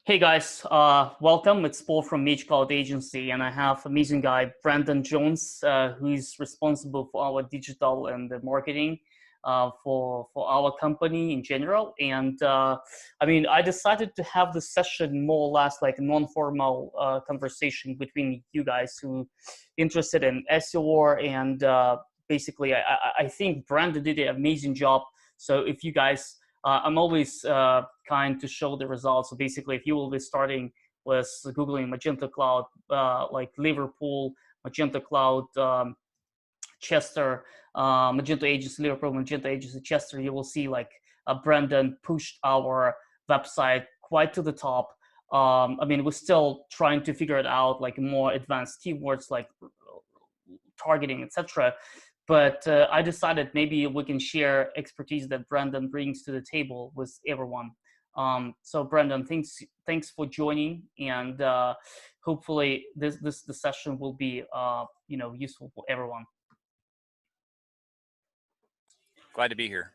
Hey guys, welcome. It's Paul from MageCloud agency, and I have amazing guy Brandon Jones, who is responsible for our digital and the marketing for our company in general. And I decided to have this session more or less like a non-formal conversation between you guys who interested in SEO, and basically, I think Brandon did an amazing job. So if you guys I'm always kind to show the results. So basically, if you will be starting with Googling Magenta Cloud, like Liverpool, Magenta Cloud, Chester, Magento Agency, Liverpool, Magento Agency, Chester, you will see like Brandon pushed our website quite to the top. We're still trying to figure it out, like more advanced keywords like targeting, etc. But I decided maybe we can share expertise that Brandon brings to the table with everyone. So Brandon, thanks for joining, and hopefully this session will be useful for everyone. Glad to be here.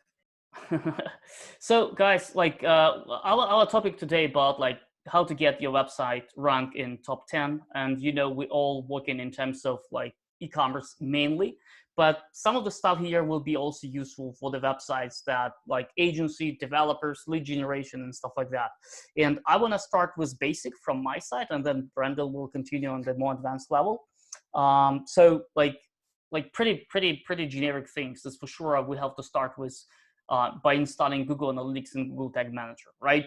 So guys, like our topic today about like how to get your website ranked in top 10, and we all working in terms of like e-commerce mainly, but some of the stuff here will be also useful for the websites that like agency, developers, lead generation, and stuff like that. And I want to start with basic from my side, and then Brandon will continue on the more advanced level. So like pretty generic things. That's for sure. We have to start with by installing Google Analytics and Google Tag Manager, right?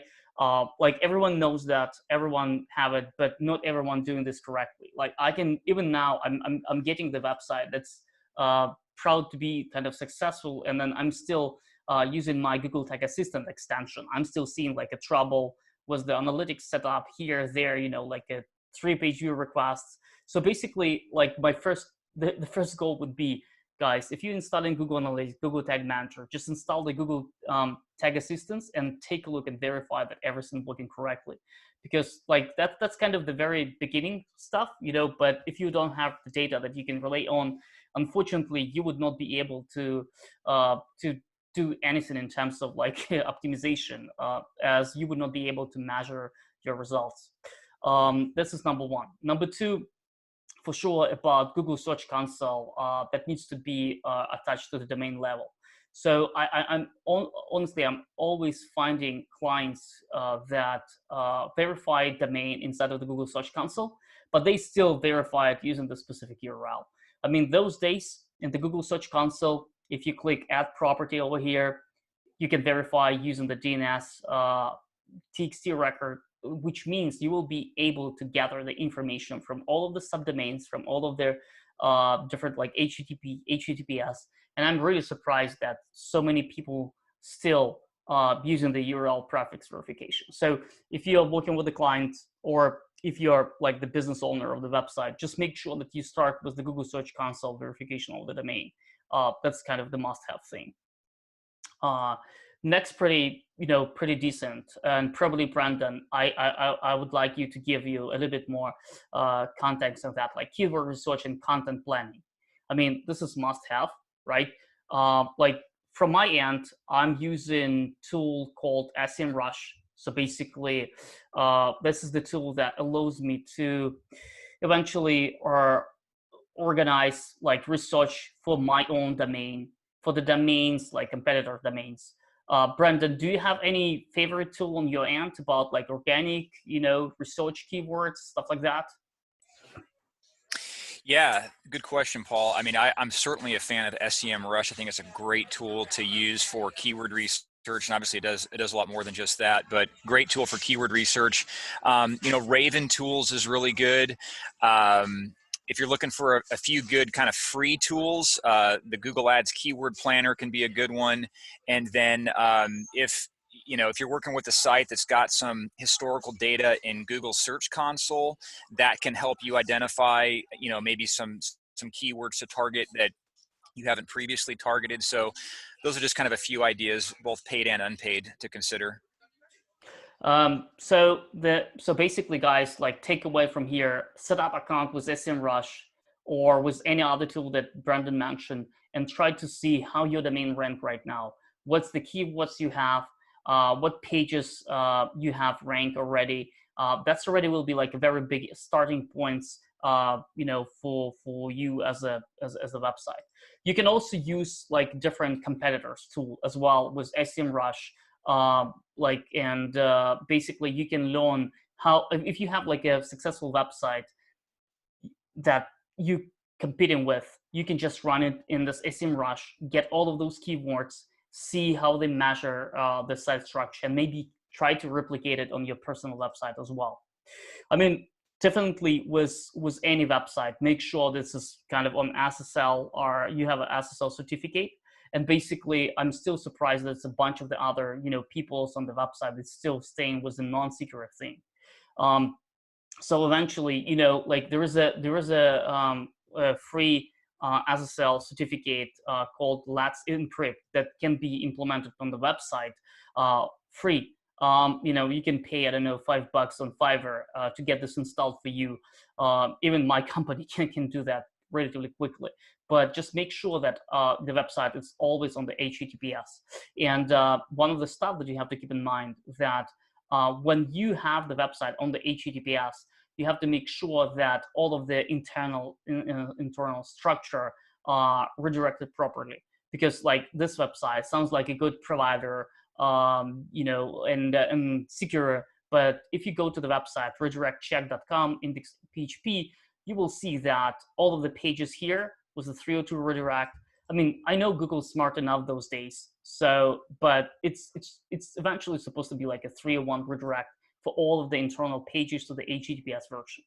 Like everyone knows that, everyone have it, but not everyone doing this correctly. Like I can, even now, I'm getting the website that's proud to be kind of successful, and then I'm still using my Google Tag Assistant extension. I'm still seeing like a trouble with the analytics setup here, there, like a 3-page view requests. So basically, like the first goal would be, guys, if you're installing Google Analytics, Google Tag Manager, just install the Google Tag Assistants and take a look and verify that everything's working correctly. Because like that's kind of the very beginning stuff, but if you don't have the data that you can rely on, unfortunately, you would not be able to do anything in terms of like optimization, as you would not be able to measure your results. This is number one. Number two, for sure, about Google Search Console that needs to be attached to the domain level. So honestly, I'm always finding clients that verify domain inside of the Google Search Console, but they still verify it using the specific URL. I mean, those days in the Google Search Console, if you click Add Property over here, you can verify using the DNS TXT record, which means you will be able to gather the information from all of the subdomains, from all of their different like HTTP, HTTPS. And I'm really surprised that so many people still using the URL prefix verification. So if you're working with a client, or if you're like the business owner of the website, just make sure that you start with the Google Search Console verification of the domain. That's kind of the must-have thing. Next, pretty decent, and probably Brandon, I would like you to give you a little bit more context of that, like keyword research and content planning. I mean, this is must-have, right? Like from my end, I'm using a tool called SEMrush. So basically, this is the tool that allows me to eventually organize like research for my own domain, for the domains like competitor domains. Brandon, do you have any favorite tool on your end about like organic, research keywords, stuff like that? Yeah, good question, Paul. I mean, I'm certainly a fan of SEMrush. I think it's a great tool to use for keyword research, and obviously it does a lot more than just that, but great tool for keyword research. Raven Tools is really good. If you're looking for a few good kind of free tools, the Google Ads Keyword Planner can be a good one. And then if you're working with a site that's got some historical data in Google Search Console, that can help you identify, maybe some keywords to target that you haven't previously targeted. So those are just kind of a few ideas, both paid and unpaid, to consider. So basically, guys, like take away from here, set up account with SEMrush or with any other tool that Brandon mentioned, and try to see how your domain rank right now. What's the keywords you have? What pages you have ranked already? that's already will be like a very big starting points, for you as a website. You can also use like different competitors tool as well with SEMrush, and basically you can learn how, if you have like a successful website that you competing with, you can just run it in this SEMrush, get all of those keywords, see how they measure the site structure, and maybe try to replicate it on your personal website as well. I mean, definitely with any website, make sure this is kind of on SSL, or you have an SSL certificate. And basically, I'm still surprised that it's a bunch of the other, peoples on the website that's still staying with the non-secret thing. So eventually, like there is a free SSL certificate called Let's Encrypt that can be implemented on the website free. You can pay, I don't know, $5 on Fiverr to get this installed for you. Even my company can do that relatively quickly. But just make sure that the website is always on the HTTPS. And one of the stuff that you have to keep in mind that when you have the website on the HTTPS, you have to make sure that all of the internal structure are redirected properly. Because like this website sounds like a good provider, and secure. But if you go to the website redirectcheck.com index.php, you will see that all of the pages here was a 302 redirect. I mean, I know Google's smart enough those days, but it's eventually supposed to be like a 301 redirect for all of the internal pages to the HTTPS version.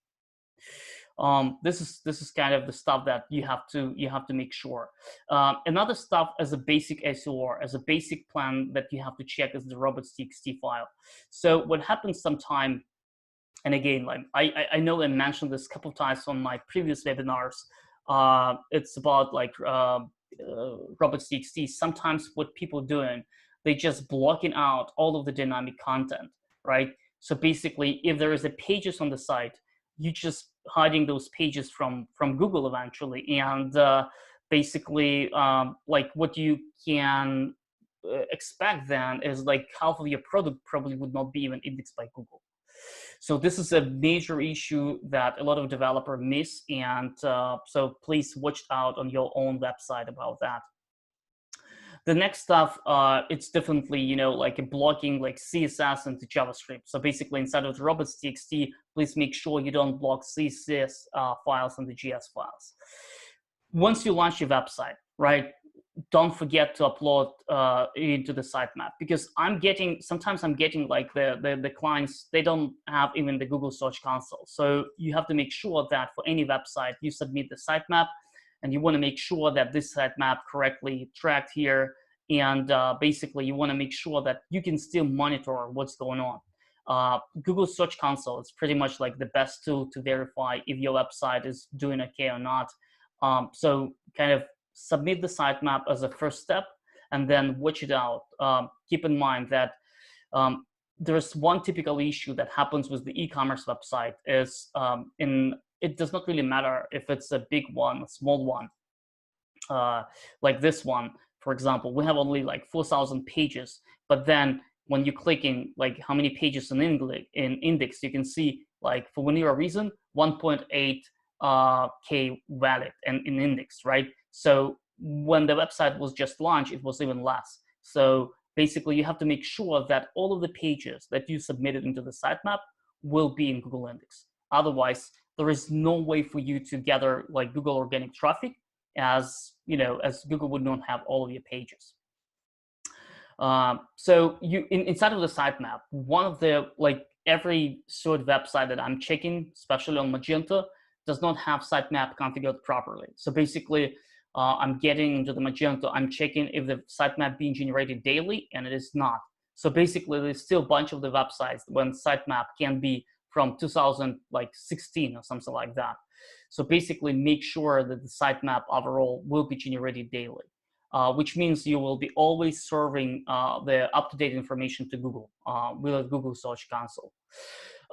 This is kind of the stuff that you have to make sure. Another stuff as a basic SEO, as a basic plan that you have to check is the robots.txt file. So what happens sometime, and again, like I know I mentioned this a couple of times on my previous webinars. It's about like robots.txt. Sometimes what people doing, they just blocking out all of the dynamic content, right? So basically, if there is a pages on the site, you just hiding those pages from Google eventually, and basically, like what you can expect then is like half of your product probably would not be even indexed by Google. So this is a major issue that a lot of developers miss, and so please watch out on your own website about that. The next stuff, it's definitely, like a blocking like CSS into JavaScript. So basically inside of the robots.txt, please make sure you don't block CSS files and the JS files. Once you launch your website, right, don't forget to upload into the sitemap, because sometimes I'm getting like the clients, they don't have even the Google Search Console. So you have to make sure that for any website, you submit the sitemap, and you want to make sure that this sitemap correctly tracked here. And basically, you want to make sure that you can still monitor what's going on. Google Search Console is pretty much like the best tool to verify if your website is doing okay or not. So kind of submit the sitemap as a first step, and then watch it out. Keep in mind that there's one typical issue that happens with the e-commerce website is it does not really matter if it's a big one, a small one. Like this one, for example, we have only like 4,000 pages, but then when you click in like how many pages in index, you can see like for whatever reason, 1.8 K valid and in index, right? So when the website was just launched, it was even less. So basically, you have to make sure that all of the pages that you submitted into the sitemap will be in Google Index. Otherwise, there is no way for you to gather like Google organic traffic, as Google would not have all of your pages. So inside of the sitemap, one of the every sort website that I'm checking, especially on Magento, does not have sitemap configured properly. So basically, I'm getting into the Magento, I'm checking if the sitemap being generated daily, and it is not. So basically, there's still a bunch of the websites when sitemap can be from 2016 or something like that. So basically, make sure that the sitemap overall will be generated daily, which means you will be always serving the up-to-date information to Google with a Google Search Console.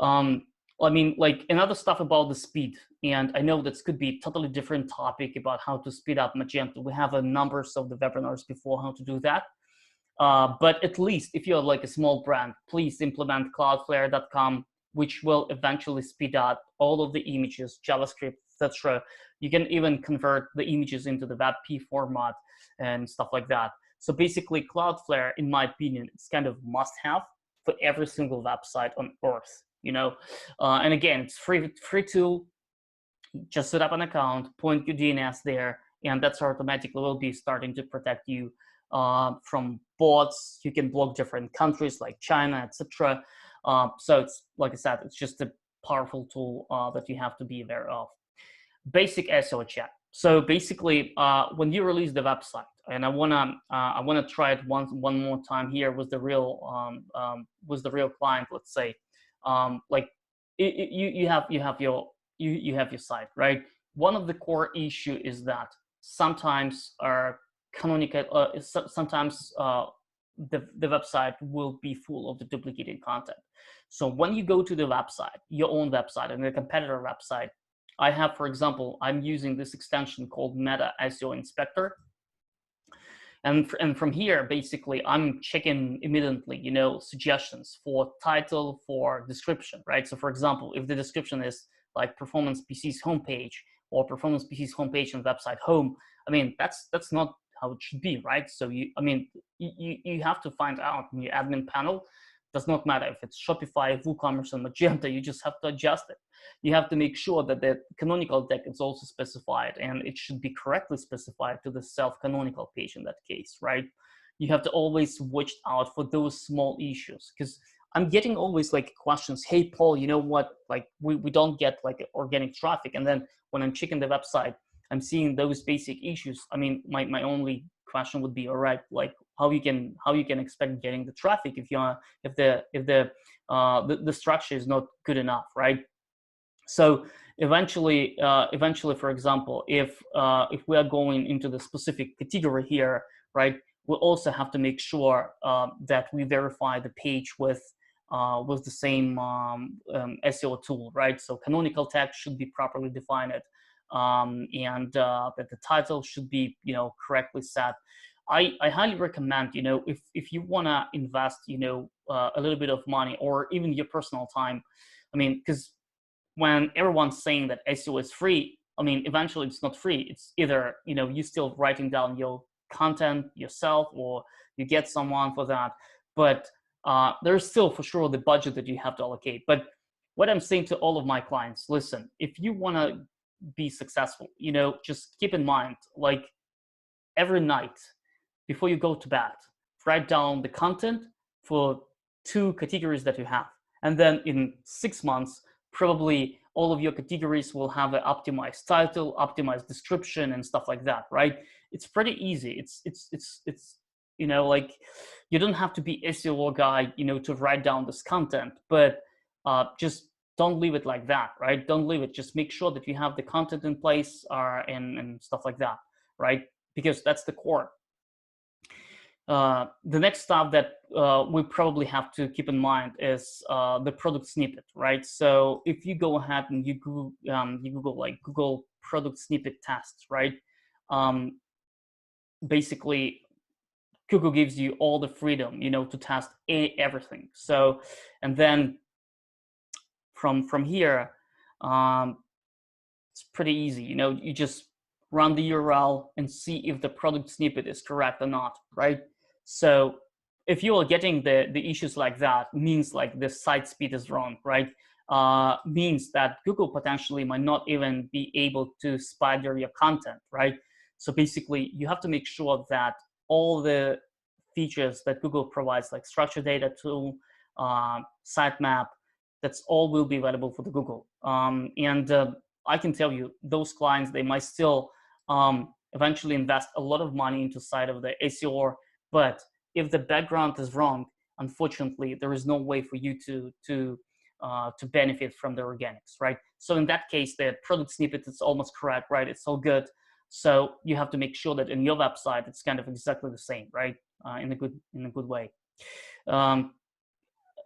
I mean, like another stuff about the speed, and I know this could be a totally different topic about how to speed up Magento. We have a numbers of the webinars before how to do that. But at least if you're like a small brand, please implement cloudflare.com which will eventually speed up all of the images, JavaScript, etc. You can even convert the images into the WebP format and stuff like that. So basically, Cloudflare, in my opinion, it's kind of must-have for every single website on Earth. And again, it's free tool. Just set up an account, point your DNS there, and that's automatically will be starting to protect you from bots. You can block different countries like China, etc. So it's, like I said, it's just a powerful tool that you have to be aware of. Basic SEO check. So basically, when you release the website, and I wanna try it one more time here with the real client. Let's say, like you have your site, right? One of the core issue is that sometimes sometimes the website will be full of the duplicated content. So when you go to the website, your own website and the competitor website, I have, for example, I'm using this extension called Meta SEO Inspector. And from here, basically, I'm checking immediately, suggestions for title, for description, right? So for example, if the description is like Performance PC's homepage or Performance PC's homepage and website home, I mean, that's not how it should be, right? So you have to find out in your admin panel. Does not matter if it's Shopify, WooCommerce, and Magento, you just have to adjust it. You have to make sure that the canonical tag is also specified, and it should be correctly specified to the self-canonical page in that case, right? You have to always watch out for those small issues, because I'm getting always like questions, hey, Paul, you know what, like we don't get like organic traffic. And then when I'm checking the website, I'm seeing those basic issues. I mean, my only question would be, all right, like how you can expect getting the traffic if the structure is not good enough, right? So eventually, for example, if we are going into the specific category here, right, we'll also have to make sure that we verify the page with the same SEO tool, right? So canonical tag should be properly defined, and that the title should be correctly set. I highly recommend, if you want to invest, a little bit of money or even your personal time. I mean, because when everyone's saying that SEO is free, I mean, eventually it's not free. It's either, you still writing down your content yourself or you get someone for that. But there's still for sure the budget that you have to allocate. But what I'm saying to all of my clients, listen, if you want to be successful, just keep in mind, like every night before you go to bed, write down the content for 2 categories that you have. And then in 6 months, probably all of your categories will have an optimized title, optimized description, and stuff like that, right? It's pretty easy. It's like you don't have to be SEO guy, to write down this content, but just don't leave it like that, right? Don't leave it. Just make sure that you have the content in place and stuff like that, right? Because that's the core. The next stuff that we probably have to keep in mind is the product snippet, right? So if you go ahead and you Google like Google product snippet tests, right? Basically, Google gives you all the freedom, to test everything. So, and then from here, it's pretty easy. You just run the URL and see if the product snippet is correct or not, right? So if you are getting the issues like that, means like the site speed is wrong, right? Means that Google potentially might not even be able to spider your content, right? So basically, you have to make sure that all the features that Google provides, like structured data tool, sitemap, that's all will be available for the Google. I can tell you, those clients, they might still eventually invest a lot of money into side of the SEO, but if the background is wrong, unfortunately, there is no way for you to benefit from the organics, right? So in that case, the product snippet is almost correct, right? It's all good. So you have to make sure that in your website, it's kind of exactly the same, right? In a good way.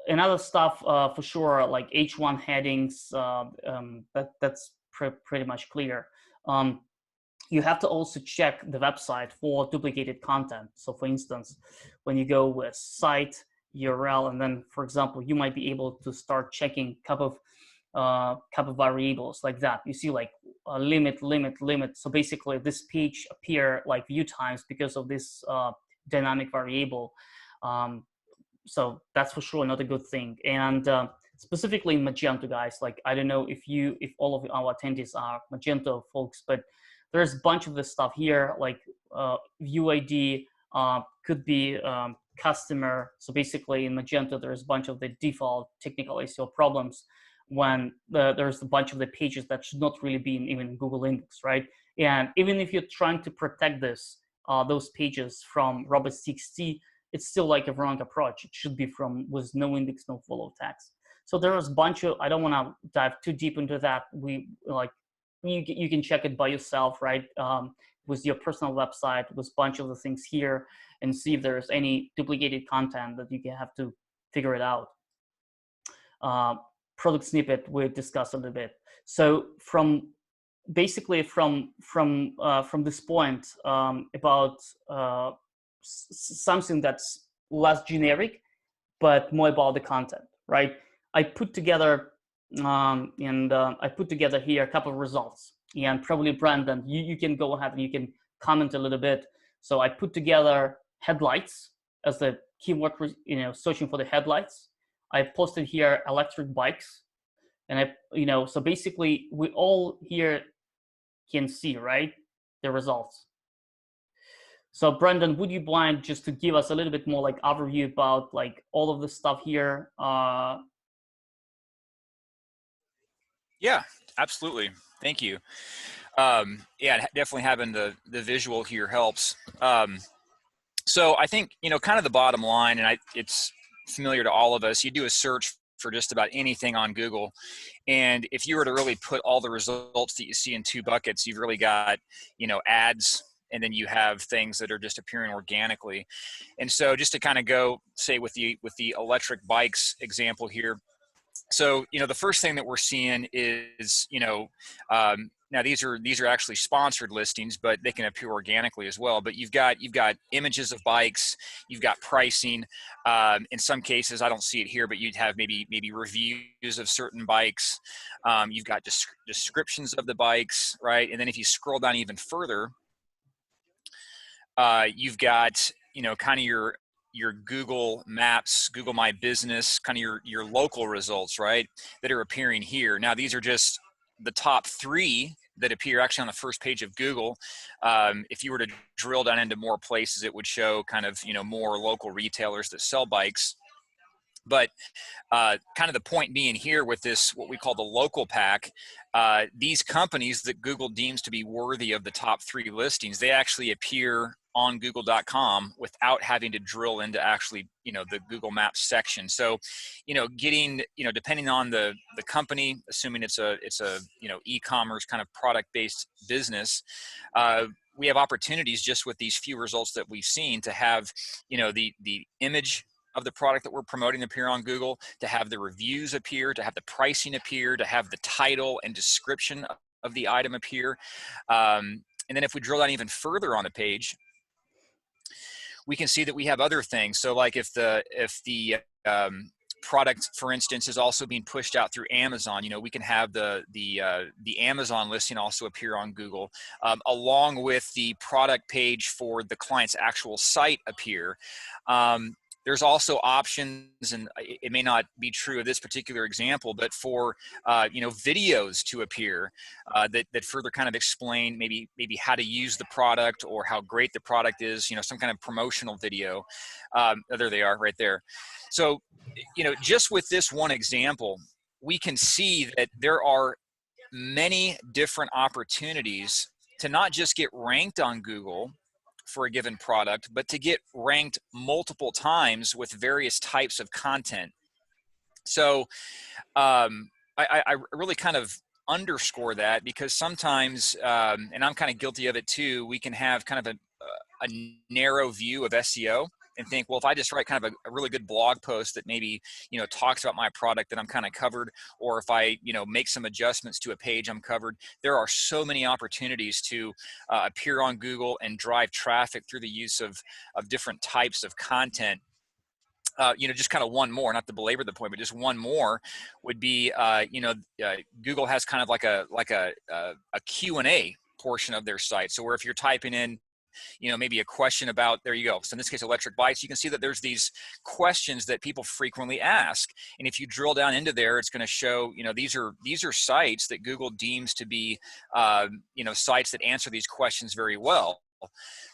Another stuff for sure, like H1 headings, that's pretty much clear. You have to also check the website for duplicated content. So for instance, when you go with site, URL, and then, for example, you might be able to start checking couple of variables like that. You see like limit, limit, limit. So basically, this page appear like view times because of this dynamic variable. So that's for sure not a good thing. And specifically in Magento, guys, like I don't know if all of our attendees are Magento folks, but there's a bunch of this stuff here, like view ID could be customer. So basically in Magento, there's a bunch of the default technical SEO problems when there's a bunch of the pages that should not really be in even Google Index, right? And even if you're trying to protect this, those pages from robots.txt, it's still like a wrong approach. It should be from with no index, no follow tags. So there's a bunch of, I don't want to dive too deep into that. We like, you can check it by yourself, right? With your personal website, with a bunch of the things here, and see if there's any duplicated content that you can have to figure it out. Product snippet we discussed a little bit. So from basically from this point about something that's less generic but more about the content, right? I put together I put together here a couple of results, and probably Brandon, you can go ahead and you can comment a little bit. So I put together headlights as the keyword, searching for the headlights. I posted here electric bikes, and so basically we all here can see, right, the results. So Brendan, would you mind just to give us a little bit more like overview about like all of the stuff here? Yeah, absolutely. Thank you. Yeah, definitely having the visual here helps. So I think, kind of the bottom line, and it's familiar to all of us, you do a search for just about anything on Google. And if you were to really put all the results that you see in two buckets, you've really got, ads, and then you have things that are just appearing organically. And so just to kind of go, say with the electric bikes example here. So, the first thing that we're seeing is, now these are actually sponsored listings, but they can appear organically as well. But you've got images of bikes, you've got pricing. In some cases, I don't see it here, but you'd have maybe reviews of certain bikes. You've got descriptions of the bikes, right? And then if you scroll down even further, you've got kind of your Google Maps, Google My Business, kind of your local results, right, that are appearing here. Now, these are just the top 3 that appear actually on the first page of Google. If you were to drill down into more places, it would show kind of, more local retailers that sell bikes. But kind of the point being here with this, what we call the local pack, these companies that Google deems to be worthy of the top 3 listings, they actually appear on google.com without having to drill into actually, the Google Maps section. So, getting, depending on the company, assuming it's a e-commerce kind of product-based business, we have opportunities just with these few results that we've seen to have, the image of the product that we're promoting appear on Google, to have the reviews appear, to have the pricing appear, to have the title and description of the item appear. And then if we drill down even further on a page, we can see that we have other things. So like if the product, for instance, is also being pushed out through Amazon, we can have the Amazon listing also appear on Google, along with the product page for the client's actual site appear. There's also options, and it may not be true of this particular example, but for videos to appear that further kind of explain maybe how to use the product or how great the product is. Some kind of promotional video. There they are, right there. So, just with this one example, we can see that there are many different opportunities to not just get ranked on Google for a given product, but to get ranked multiple times with various types of content. So I really kind of underscore that, because sometimes, and I'm kind of guilty of it too, we can have kind of a narrow view of SEO and think, well, if I just write kind of a really good blog post that maybe, talks about my product, then I'm kind of covered. Or if I, make some adjustments to a page, I'm covered. There are so many opportunities to appear on Google and drive traffic through the use of different types of content. just kind of one more, not to belabor the point, but just one more would be, Google has kind of like a Q&A portion of their site. So where if you're typing in, maybe a question about, there you go. So in this case, electric bikes, you can see that there's these questions that people frequently ask. And if you drill down into there, it's going to show, these are sites that Google deems to be, sites that answer these questions very well.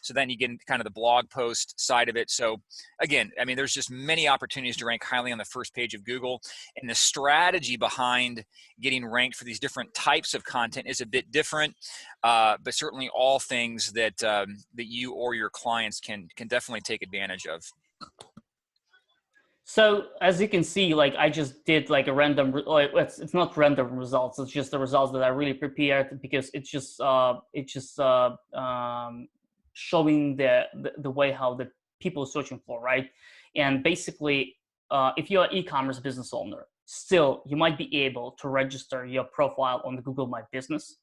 So then you get kind of the blog post side of it. So again, I mean, there's just many opportunities to rank highly on the first page of Google, and the strategy behind getting ranked for these different types of content is a bit different, but certainly all things that that you or your clients can definitely take advantage of. So as you can see, like I just did like a random, it's not random results. It's just the results that I really prepared, because it's just showing the way how the people are searching for, right? And basically, if you're an e-commerce business owner, still you might be able to register your profile on the Google My Business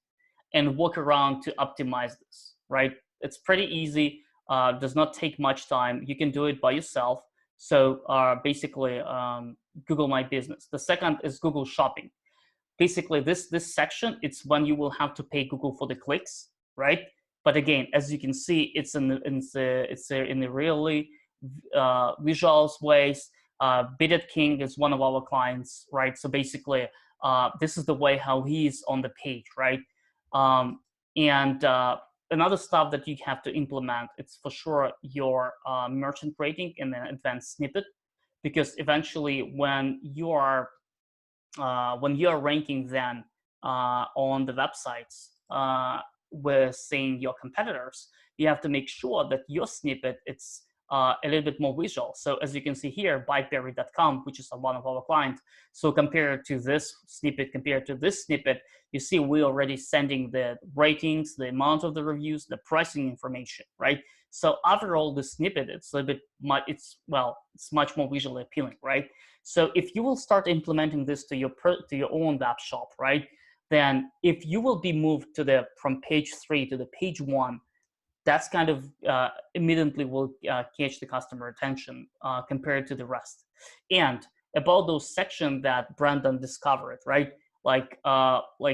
and work around to optimize this, right? It's pretty easy. Does not take much time. You can do it by yourself. So basically, Google My Business. The second is Google Shopping. Basically, this section, it's when you will have to pay Google for the clicks, right? But again, as you can see, it's in the really visuals ways. Bidded King is one of our clients, right? So basically, this is the way how he's on the page, right? Another stuff that you have to implement, it's for sure your merchant rating and then advanced snippet, because eventually when you are ranking then on the websites with saying your competitors, you have to make sure that your snippet it's a little bit more visual. So as you can see here, bikeberry.com, which is one of our clients. So compared to this snippet, you see we're already sending the ratings, the amount of the reviews, the pricing information, right? So after all the snippet, it's a little bit it's much more visually appealing, right? So if you will start implementing this to your own web shop, right? Then if you will be moved from page 3 to the page 1, that's kind of immediately will catch the customer attention compared to the rest. And about those sections that Brandon discovered, right? Like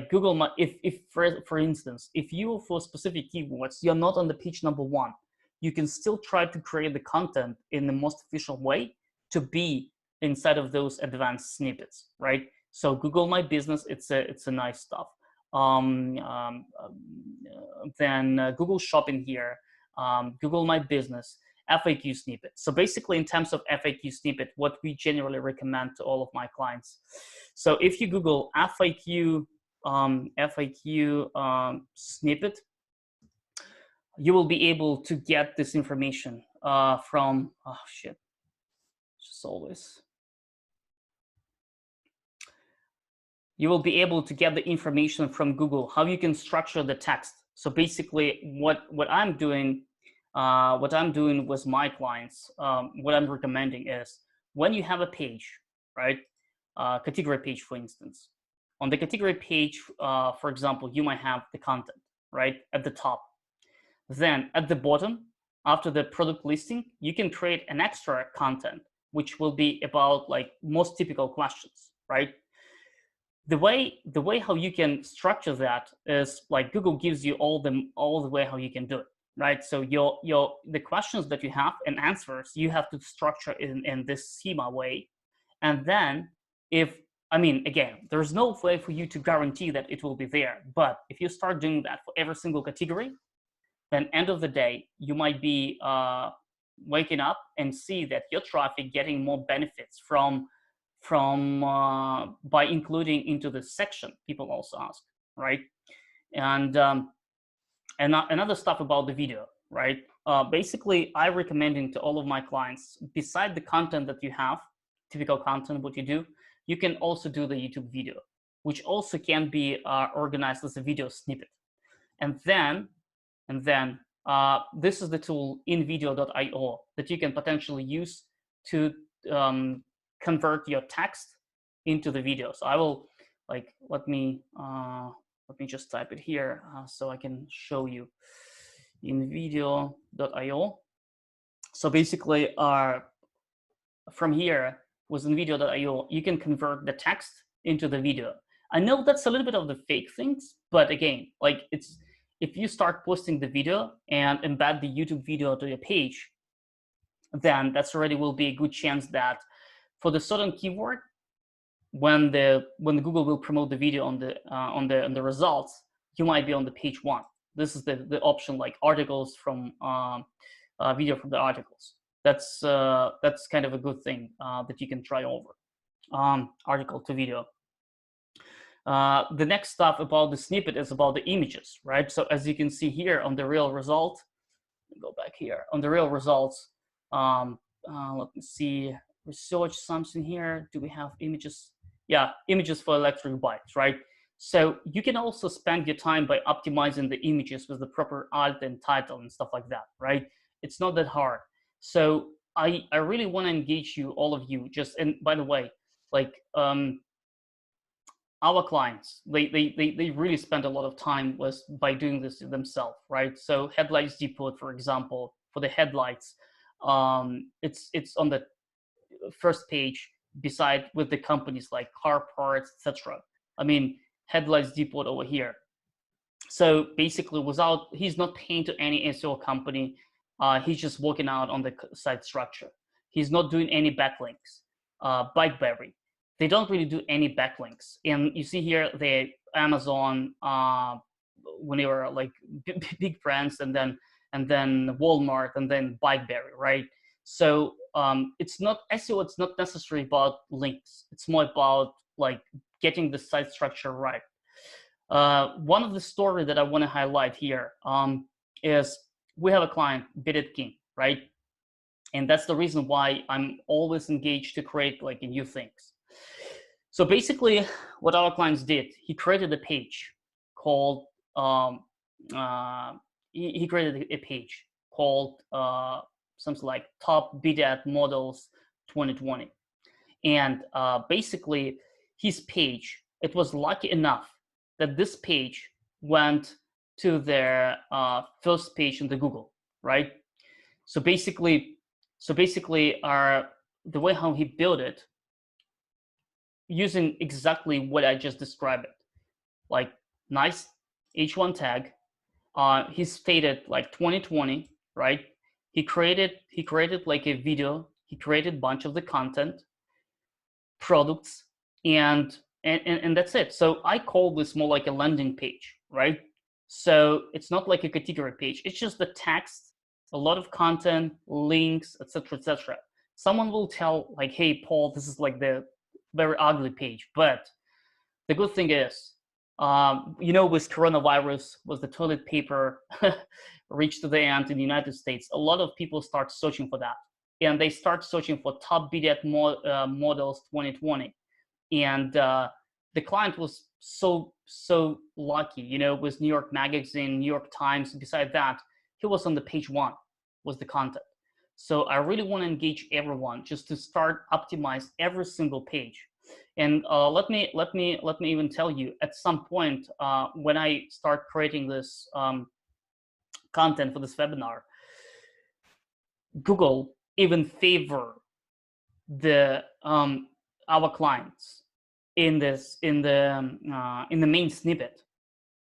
Google, if for instance, if you for specific keywords, you're not on the page number 1, you can still try to create the content in the most efficient way to be inside of those advanced snippets, right? So Google My Business, it's a nice stuff. Then Google Shopping here, Google My Business, FAQ snippet. So basically, in terms of FAQ snippet, what we generally recommend to all of my clients. So if you Google FAQ snippet, you will be able to get this information from just always. You will be able to get the information from Google, how you can structure the text. So basically, what I'm doing with my clients, what I'm recommending is when you have a page, right, category page, for instance, on the category page, for example, you might have the content right at the top. Then at the bottom, after the product listing, you can create an extra content, which will be about like most typical questions, right? The way how you can structure that is like Google gives you all the way how you can do it, right? So the questions that you have and answers, you have to structure in this schema way. And then again, there's no way for you to guarantee that it will be there. But if you start doing that for every single category, then end of the day, you might be waking up and see that your traffic getting more benefits from by including into the section. People also ask, right? And another stuff about the video, right? Basically, I recommending to all of my clients, beside the content that you have, typical content, what you do, you can also do the YouTube video, which also can be organized as a video snippet. And then this is the tool invideo.io that you can potentially use to convert your text into the video. So I will let me just type it here so I can show you invideo.io. So basically, from here within video.io, you can convert the text into the video. I know that's a little bit of the fake things, but again, like it's, if you start posting the video and embed the YouTube video to your page, then that's already will be a good chance that for the certain keyword, when the Google will promote the video on the results, you might be on the page 1. This is the option like articles from video from the articles. That's kind of a good thing that you can try over. Article to video. The next stuff about the snippet is about the images, right? So as you can see here on the real result, go back here on the real results. Let me see, research something here. Do we have images? Yeah, images for electric bikes, right? So you can also spend your time by optimizing the images with the proper alt and title and stuff like that, right? It's not that hard. So I really want to engage you, all of you. Just, and by the way, like our clients, they really spend a lot of time by doing this themselves, right? So Headlights Depot, for example, for the headlights, it's on the first page beside with the companies like car parts, etc. I mean, Headlights Depot over here. So basically, he's not paying to any SEO company. He's just working out on the site structure. He's not doing any backlinks. BikeBerry, they don't really do any backlinks. And you see here the Amazon, when they were like big brands, and then Walmart, and then BikeBerry, right? So it's not SEO. It's not necessarily about links. It's more about like getting the site structure right. One of the stories that I want to highlight here is we have a client, Bidded King, right? And that's the reason why I'm always engaged to create like new things. So basically, what our clients did, he created a page called he created a page called something like Top BDAT Models 2020, and basically his page, it was lucky enough that this page went to their first page in the Google, right? So basically, the way how he built it, using exactly what I just described it, like nice H1 tag, he stated like 2020, right? He created like a video, he created a bunch of the content, products, and that's it. So I call this more like a landing page, right? So it's not like a category page. It's just the text, a lot of content, links, etc., etc. Someone will tell like, "Hey, Paul, this is like the very ugly page." But the good thing is, with coronavirus, was the toilet paper reached to the end in the United States, a lot of people start searching for that. And they start searching for top BDAT models 2020. And the client was so lucky, with New York Magazine, New York Times. Besides that, he was on the page 1, was the content. So I really want to engage everyone just to start optimize every single page. And let me even tell you, at some point when I start creating this content for this webinar, Google even favor the our clients in the main snippet,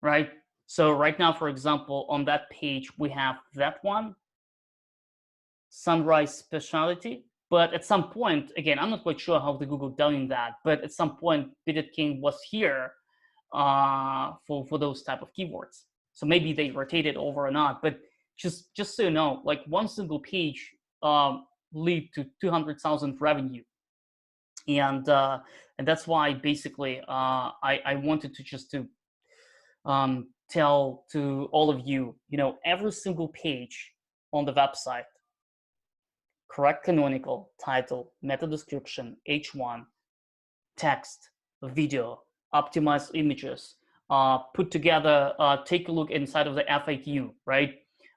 right? So right now, for example, on that page we have that one, Sunrise Specialty. But at some point, again, I'm not quite sure how the Google doing that, but at some point, Bidded King was here for those type of keywords. So maybe they rotated over or not, but just so you know, like one single page lead to 200,000 revenue, and that's why basically I wanted to just to tell to all of you, every single page on the website, correct canonical, title, meta description, H1, text, video, optimized images, put together, take a look inside of the FAQ, right?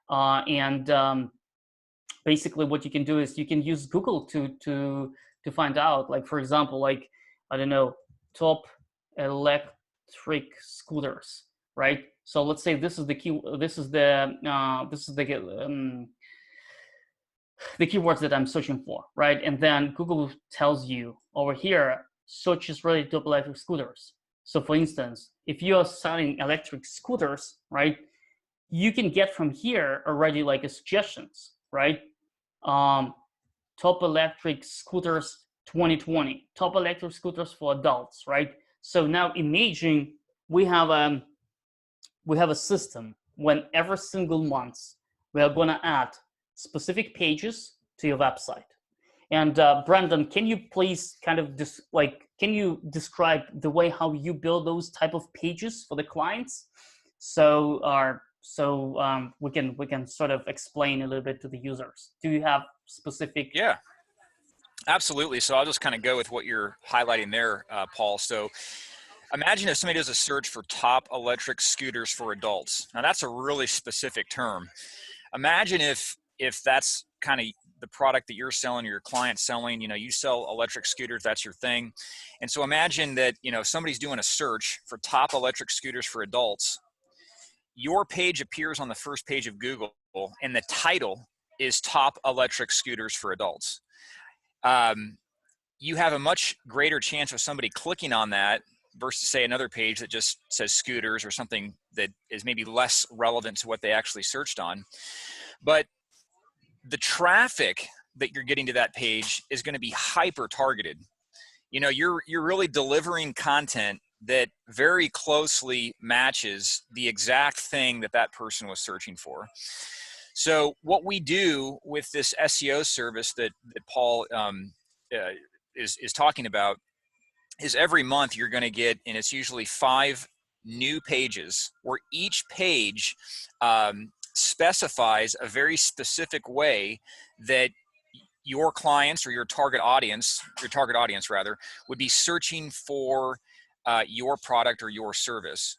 And basically what you can do is you can use Google to find out, like, for example, like, I don't know, top electric scooters, right? So let's say this is the key, this is the the keywords that I'm searching for, right? And then Google tells you over here, searches related to electric scooters. So for instance, if you're selling electric scooters, right, you can get from here already like a suggestions, right? Top electric scooters 2020, top electric scooters for adults, right? So now imagine we have a system when every single month we are going to add specific pages to your website. And Brandon, can you please kind of can you describe the way how you build those type of pages for the clients? So we can sort of explain a little bit to the users. Do you have specific? Yeah, absolutely. So I'll just kind of go with what you're highlighting there, Paul. So imagine if somebody does a search for top electric scooters for adults. Now that's a really specific term. Imagine if that's kind of the product that you're selling or your client's selling. You know, you sell electric scooters, that's your thing. And so imagine that, you know, somebody's doing a search for top electric scooters for adults. Your page appears on the first page of Google and the title is top electric scooters for adults. You have a much greater chance of somebody clicking on that versus say another page that just says scooters or something that is maybe less relevant to what they actually searched on. But the traffic that you're getting to that page is going to be hyper targeted. You know, you're really delivering content that very closely matches the exact thing that that person was searching for. So what we do with this SEO service that Paul is talking about is every month you're going to get, and it's usually 5 new pages where each page specifies a very specific way that your clients or your target audience rather, would be searching for your product or your service.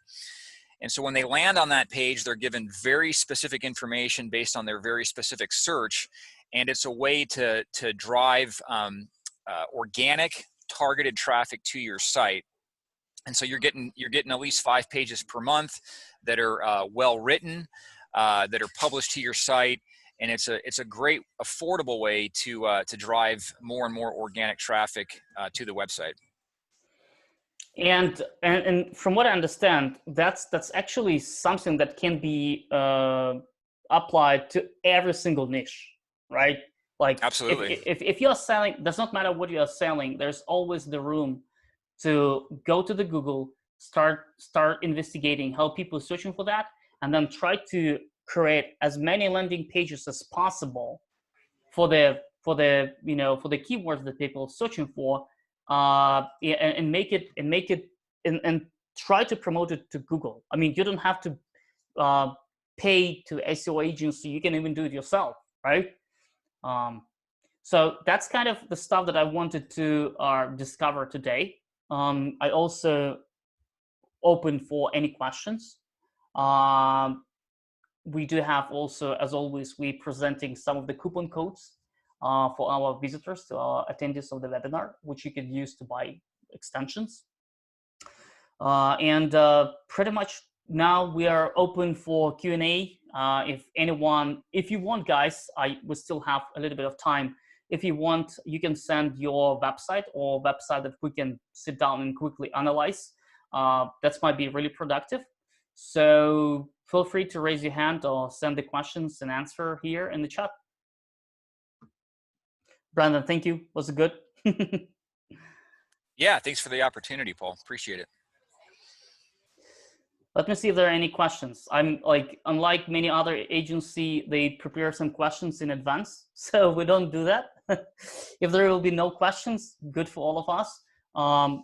And so when they land on that page, they're given very specific information based on their very specific search. And it's a way to drive organic targeted traffic to your site. And so you're getting at least 5 pages per month that are well written, that are published to your site, and it's a great affordable way to drive more and more organic traffic to the website. And from what I understand, that's actually something that can be applied to every single niche, right? Like absolutely, if you're selling, does not matter what you're selling, there's always the room to go to the Google, start investigating how people are searching for that, and then try to create as many landing pages as possible for the keywords that people are searching for, and make it and try to promote it to Google. I mean, you don't have to pay to SEO agency. You can even do it yourself, right? So that's kind of the stuff that I wanted to discover today. I also open for any questions. We do have also, as always, we presenting some of the coupon codes for our visitors, to our attendees of the webinar, which you can use to buy extensions. And pretty much now we are open for Q&A. If you want, guys, we still have a little bit of time. If you want, you can send your website or website that we can sit down and quickly analyze. That might be really productive. So feel free to raise your hand or send the questions and answer here in the chat. Brandon, thank you. Was it good? Yeah, thanks for the opportunity, Paul. Appreciate it. Let me see if there are any questions. I'm like, unlike many other agency, they prepare some questions in advance. So we don't do that. If there will be no questions, good for all of us.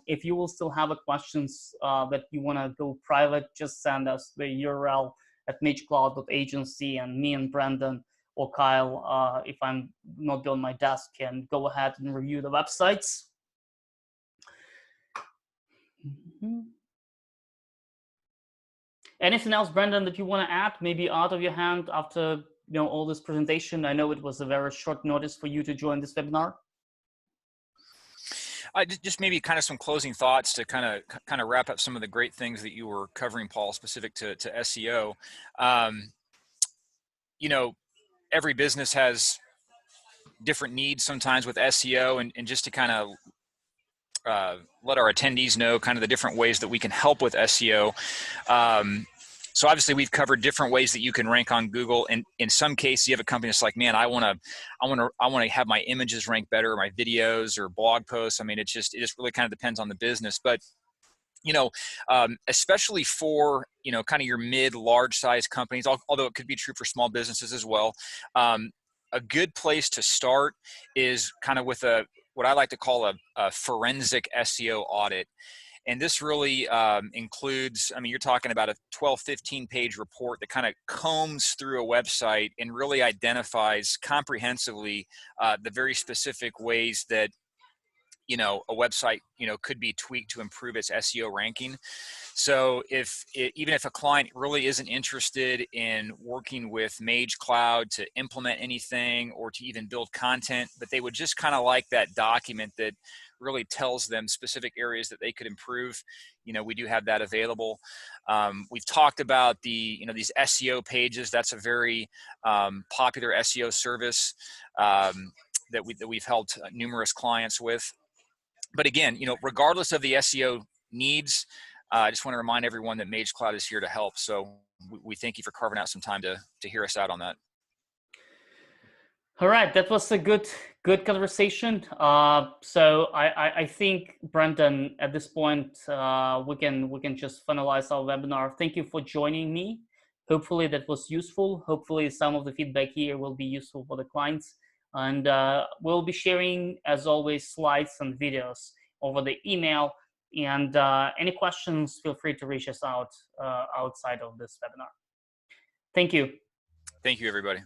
If you will still have questions that you want to go private, just send us the URL at MageCloud.agency, and me and Brandon or Kyle, if I'm not on my desk, can go ahead and review the websites. Anything else, Brandon, that you want to add? Maybe out of your hand after all this presentation. I know it was a very short notice for you to join this webinar. Just maybe kind of some closing thoughts to kind of wrap up some of the great things that you were covering, Paul, specific to SEO. Every business has different needs sometimes with SEO, and just to kind of let our attendees know kind of the different ways that we can help with SEO. So obviously we've covered different ways that you can rank on Google, and in some cases you have a company that's like, man, I want to have my images rank better, or my videos or blog posts. I mean, it just really kind of depends on the business. But especially for kind of your large size companies, although it could be true for small businesses as well. A good place to start is kind of with what I like to call a forensic SEO audit. And this really includes, I mean, you're talking about a 12, 15-page report that kind of combs through a website and really identifies comprehensively the very specific ways that a website could be tweaked to improve its SEO ranking. So even if a client really isn't interested in working with MageCloud to implement anything or to even build content, but they would just kind of like that document that really tells them specific areas that they could improve, we do have that available. We've talked about these SEO pages. That's a very popular SEO service that we've helped numerous clients with. But again, regardless of the SEO needs, I just want to remind everyone that MageCloud is here to help. So we thank you for carving out some time to hear us out on that. All right, that was a good conversation. So I think, Brendan, at this point we can just finalize our webinar. Thank you for joining me. Hopefully that was useful. Hopefully some of the feedback here will be useful for the clients. And we'll be sharing, as always, slides and videos over the email. And any questions, feel free to reach us out outside of this webinar. Thank you. Thank you, everybody.